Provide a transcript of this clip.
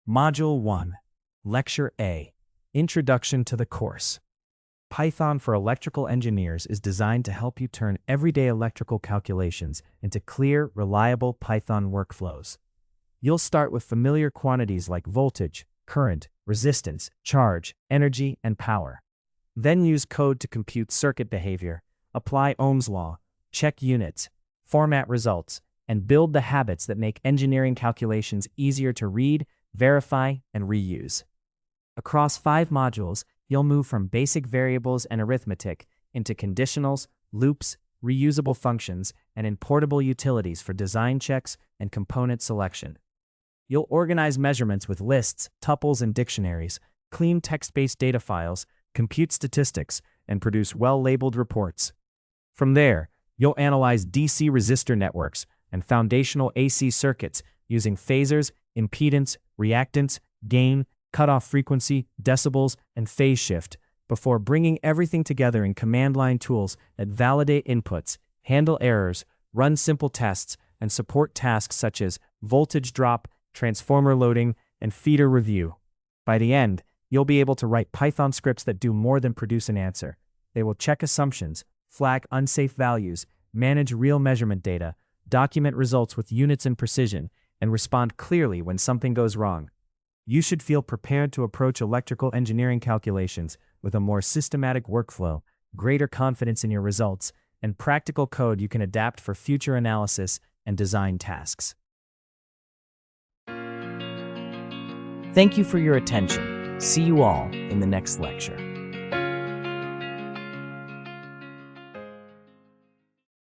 Module 1, Lecture A, Introduction to the Course. Python for Electrical Engineers is designed to help you turn everyday electrical calculations into clear, reliable Python workflows. You'll start with familiar quantities like voltage, current, resistance, charge, energy, and power. Then use code to compute circuit behavior, apply Ohm's law, check units, format results, and build the habits that make engineering calculations easier to read, verify, and reuse. Across 5 modules, you'll move from basic variables and arithmetic into conditionals, loops, reusable functions, and importable utilities for design checks and component selection. You'll organize measurements with lists, tuples, and dictionaries, clean text-based data files, compute statistics, and produce well-labeled reports. From there, you'll analyze DC resistor networks and foundational AC circuits using phasors, impedance, reactance, gain, cutoff frequency, decibels, and phase shift before bringing everything together in command line tools that validate inputs, handle errors, run simple tests, and support tasks such as voltage drop, transformer loading, and feeder review. By the end, you'll be able to write Python scripts that do more than produce an answer. They will check assumptions, flag unsafe values, manage real measurement data, document results with units and precision, and respond clearly when something goes wrong. You should feel prepared to approach electrical engineering calculations with a more systematic workflow, greater confidence in your results, and practical code you can adapt for future analysis and design tasks. Thank you for your attention. See you all in the next lecture.